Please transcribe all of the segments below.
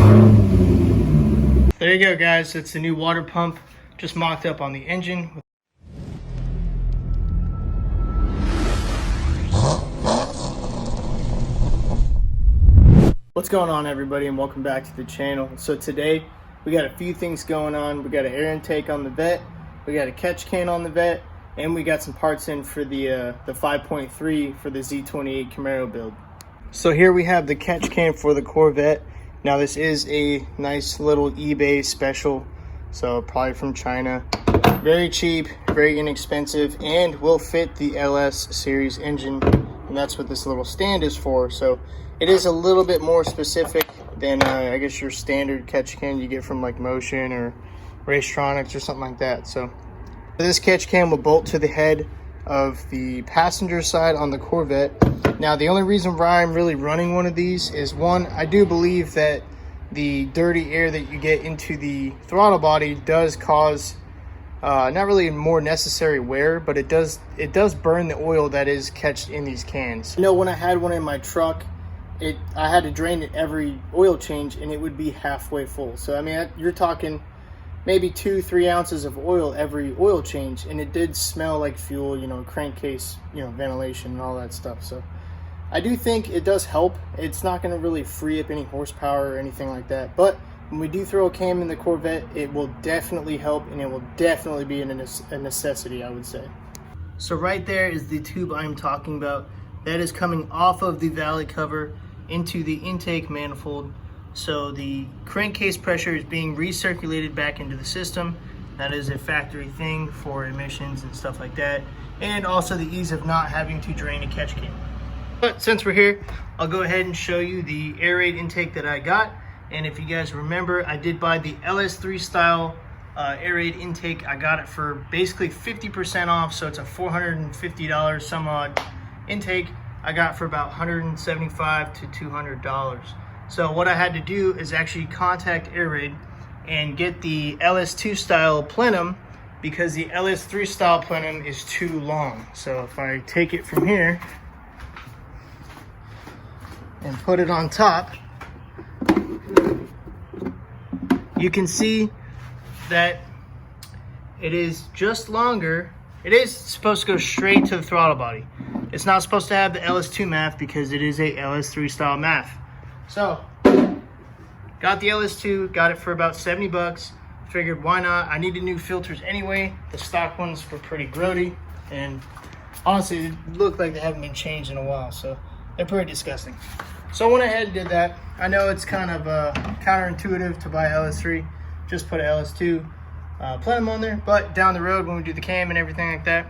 There you go, guys. It's the new water pump just mocked up on the engine. What's going on, everybody, and welcome back to the channel. So today we got a few things going on. We got an air intake on the Vette, we got a catch can on the Vette, and we got some parts in for the 5.3 for the Z28 Camaro build. So here we have the catch can for the Corvette. Now this is a nice little eBay special, so probably from China. Very cheap, very inexpensive, and will fit the LS series engine, and that's what this little stand is for. So it is a little bit more specific than I guess your standard catch can you get from like Motion or Racetronics or something like that. So this catch can will bolt to the head of the passenger side on the Corvette. Now the only reason why I'm really running one of these is, one, I do believe that the dirty air that you get into the throttle body does cause not really more necessary wear, but it does burn the oil that is catched in these cans. You know, when I had one in my truck, I had to drain it every oil change and it would be halfway full. So I mean, you're talking maybe 2-3 ounces of oil every oil change, and it did smell like fuel, you know, crankcase, you know, ventilation and all that stuff. So I do think it does help. It's not going to really free up any horsepower or anything like that, but when we do throw a cam in the Corvette, it will definitely help, and it will definitely be a necessity, I would say. So right there is the tube I'm talking about. That is coming off of the valley cover into the intake manifold. So the crankcase pressure is being recirculated back into the system. That is a factory thing for emissions and stuff like that, and also the ease of not having to drain a catch can. But since we're here, I'll go ahead and show you the Airraid intake that I got. And if you guys remember, I did buy the LS3 style Airraid intake. I got it for basically 50% off, so it's a $450 some odd intake. I got for about $175 to $200. So what I had to do is actually contact Airraid and get the LS2 style plenum, because the LS3 style plenum is too long. So if I take it from here and put it on top, you can see that it is just longer. It is supposed to go straight to the throttle body. It's not supposed to have the LS2 MAF because it is a LS3 style MAF. So got the LS2, got it for about 70 bucks. Figured why not? I needed new filters anyway. The stock ones were pretty grody, and honestly it looked like they haven't been changed in a while, so they're pretty disgusting. So I went ahead and did that. I know it's kind of counterintuitive to buy LS3, just put an LS2 plenum on there, but down the road when we do the cam and everything like that,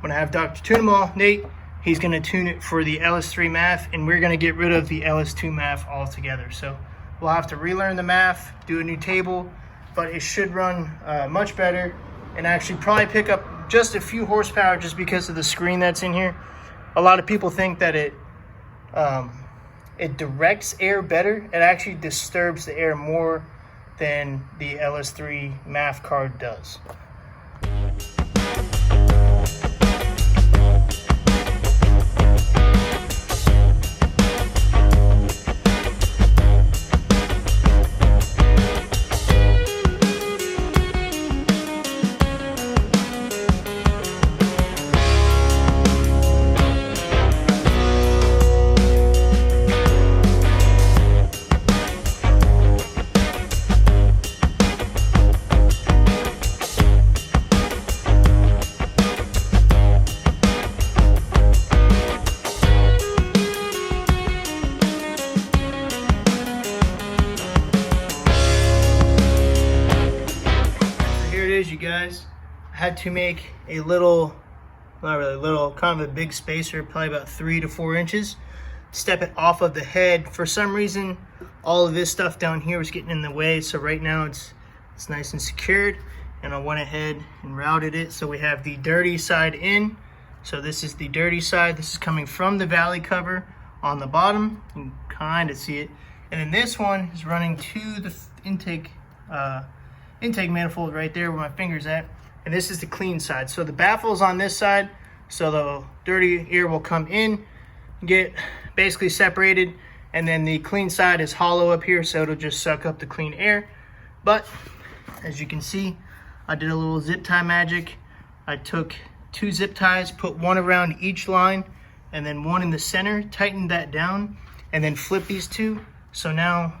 when I have Dr. Tune 'em all, Nate, he's going to tune it for the LS3 MAF, and we're going to get rid of the LS2 MAF altogether. So we'll have to relearn the MAF, do a new table, but it should run much better, and actually probably pick up just a few horsepower just because of the screen that's in here. A lot of people think that it directs air better. It actually disturbs the air more than the LS3 MAF card does. You guys, I had to make a little, not really little, kind of a big spacer, probably about 3 to 4 inches, step it off of the head. For some reason, all of this stuff down here was getting in the way, so right now it's nice and secured, and I went ahead and routed it. So we have the dirty side in, so this is the dirty side. This is coming from the valley cover on the bottom. You can kind of see it, and then this one is running to the intake manifold right there where my finger's at, and this is the clean side. So the baffle's on this side, so the dirty air will come in, get basically separated, And then the clean side is hollow up here, so it'll just suck up the clean air. But as you can see, I did a little zip tie magic. I took 2 zip ties, put one around each line, and then one in the center, tightened that down, and then flip these 2. So now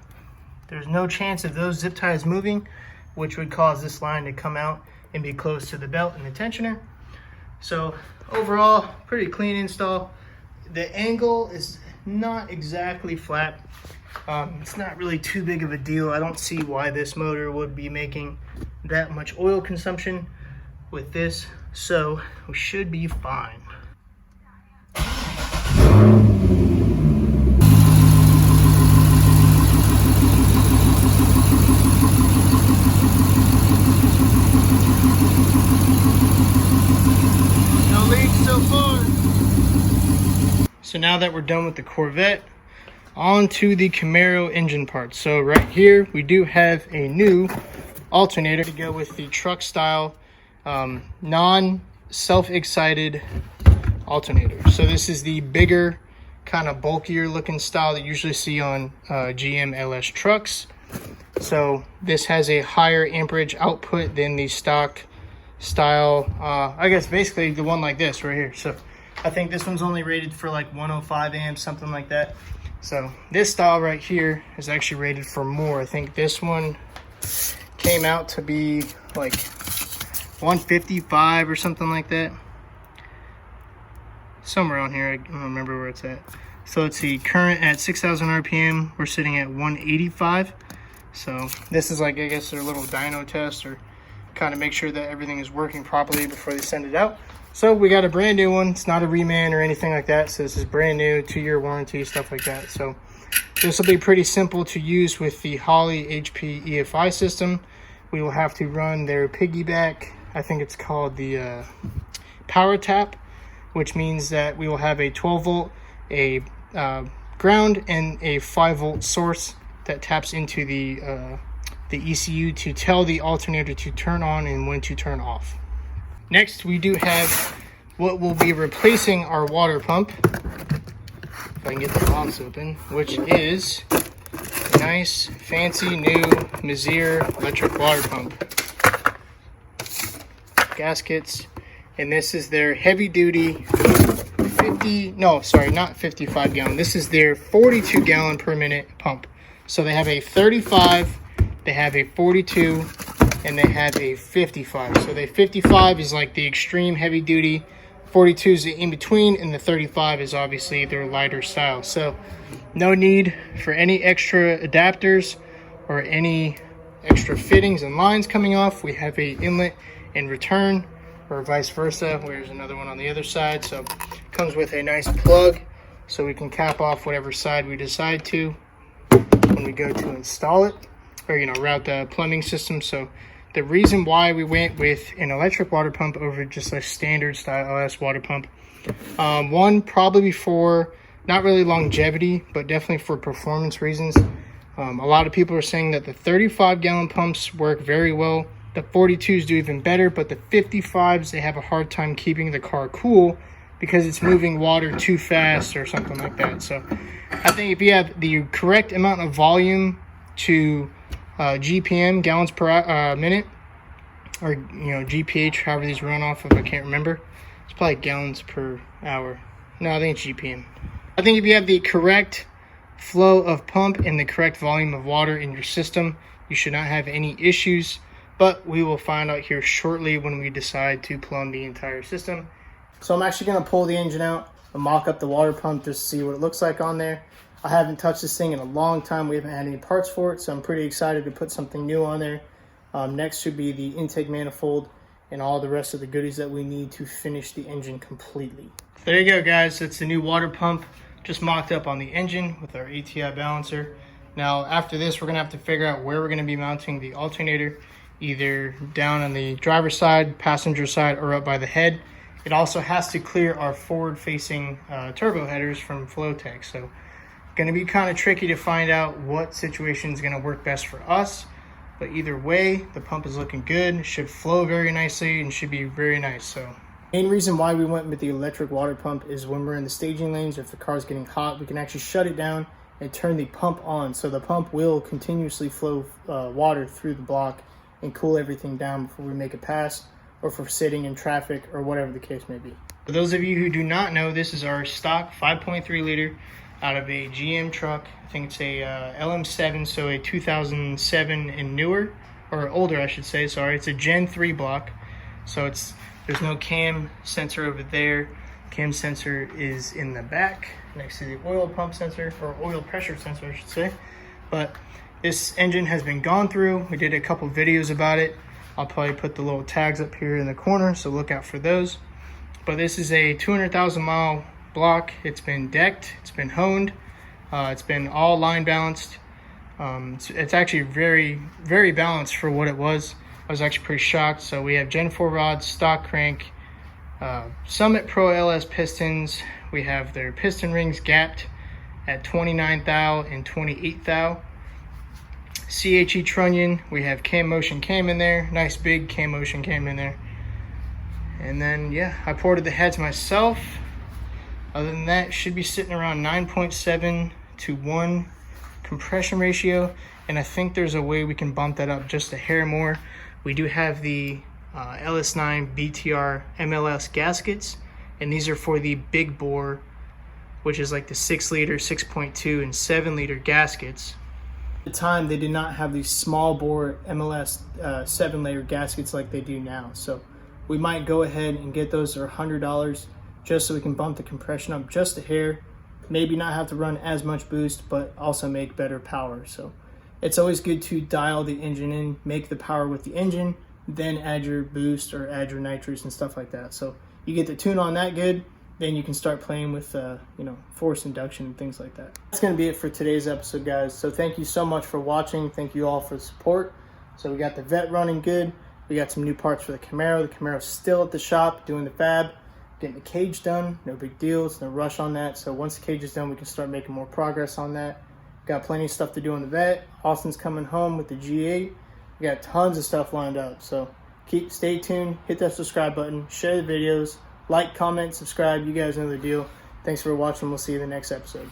there's no chance of those zip ties moving, which would cause this line to come out and be close to the belt and the tensioner. So overall, pretty clean install. The angle is not exactly flat. It's not really too big of a deal. I don't see why this motor would be making that much oil consumption with this, so we should be fine. No leaks so far. So now that we're done with the Corvette, on to the Camaro engine parts. So right here, we do have a new alternator to go with the truck style non-self-excited alternator. So this is the bigger, kind of bulkier looking style that you usually see on GM LS trucks. So this has a higher amperage output than the stock style, I guess basically the one like this right here. So I think this one's only rated for like 105 amps, something like that. So this style right here is actually rated for more. I think this one came out to be like 155 or something like that. Somewhere on here, I don't remember where it's at. So let's see, current at 6,000 RPM, we're sitting at 185. So this is like, I guess, their little dyno test, or kind of make sure that everything is working properly before they send it out. So we got a brand new one. It's not a reman or anything like that. So this is brand new, 2-year warranty, stuff like that. So this will be pretty simple to use with the Holley HP EFI system. We will have to run their piggyback, I think it's called the power tap, which means that we will have a 12 volt, a ground, and a 5 volt source that taps into the ECU to tell the alternator to turn on and when to turn off. Next, we do have what will be replacing our water pump, if I can get the box open, which is a nice, fancy, new Mazir electric water pump. Gaskets, and this is their heavy duty 55 gallon. This is their 42 gallon per minute pump. So they have a 35, they have a 42, and they have a 55. So the 55 is like the extreme heavy duty, 42 is the in between, and the 35 is obviously their lighter style. So no need for any extra adapters or any extra fittings and lines coming off. We have a inlet and return, or vice versa. There's another one on the other side. So it comes with a nice plug so we can cap off whatever side we decide to when we go to install it, or route the plumbing system. So the reason why we went with an electric water pump over just a standard style LS water pump, one, probably for not really longevity, but definitely for performance reasons. A lot of people are saying that the 35 gallon pumps work very well. The 42s do even better, but the 55s, they have a hard time keeping the car cool because it's moving water too fast or something like that. So I think if you have the correct amount of volume to GPM, gallons per minute, or GPH, however these run off of, I can't remember. It's probably gallons per hour. No, I think it's GPM. I think if you have the correct flow of pump and the correct volume of water in your system, you should not have any issues. But we will find out here shortly when we decide to plumb the entire system. So I'm actually going to pull the engine out and mock up the water pump just to see what it looks like on there. I haven't touched this thing in a long time. We haven't had any parts for it, so I'm pretty excited to put something new on there. Next should be the intake manifold and all the rest of the goodies that we need to finish the engine completely. There you go, guys. It's the new water pump just mocked up on the engine with our ATI balancer. Now after this, we're going to have to figure out where we're going to be mounting the alternator, either down on the driver's side, passenger side, or up by the head. It also has to clear our forward-facing turbo headers from Flowtech. So going to be kind of tricky to find out what situation is going to work best for us. But either way, the pump is looking good. It should flow very nicely and should be very nice. So main reason why we went with the electric water pump is when we're in the staging lanes, if the car's getting hot, we can actually shut it down and turn the pump on. So the pump will continuously flow water through the block and cool everything down before we make a pass, or for sitting in traffic, or whatever the case may be. For those of you who do not know, this is our stock 5.3 liter out of a GM truck. I think it's a LM7, so a 2007 and newer, or older I should say, sorry. It's a Gen 3 block, so there's no cam sensor over there. Cam sensor is in the back next to the oil pump sensor, or oil pressure sensor I should say. But this engine has been gone through. We did a couple videos about it. I'll probably put the little tags up here in the corner, so look out for those. But this is a 200,000 mile block. It's been decked, it's been honed, it's been all line balanced. It's actually very, very balanced for what it was. I was actually pretty shocked. So we have Gen 4 rods, stock crank, Summit Pro LS pistons. We have their piston rings gapped at 29 thou and 28 thou. CHE trunnion. We have cam motion cam in there. Nice big cam motion cam in there. And then, yeah, I ported the heads myself. Other than that, should be sitting around 9.7 to 1 compression ratio. And I think there's a way we can bump that up just a hair more. We do have the LS9 BTR MLS gaskets, and these are for the big bore, which is like the 6 liter, 6.2, and 7 liter gaskets. At the time, they did not have these small bore MLS 7 layer gaskets like they do now. So we might go ahead and get those for $100 just so we can bump the compression up just a hair. Maybe not have to run as much boost, but also make better power. So it's always good to dial the engine in, make the power with the engine, then add your boost or add your nitrous and stuff like that. So you get the tune on that good, then you can start playing with force induction and things like that. That's going to be it for today's episode, guys. So thank you so much for watching. Thank you all for the support. So we got the Vette running good. We got some new parts for the Camaro. The Camaro's still at the shop doing the fab, getting the cage done. No big deal. It's no rush on that. So once the cage is done, we can start making more progress on that. Got plenty of stuff to do on the Vette. Austin's coming home with the G8. We got tons of stuff lined up. So stay tuned. Hit that subscribe button. Share the videos. Like, comment, subscribe. You guys know the deal. Thanks for watching. We'll see you in the next episode.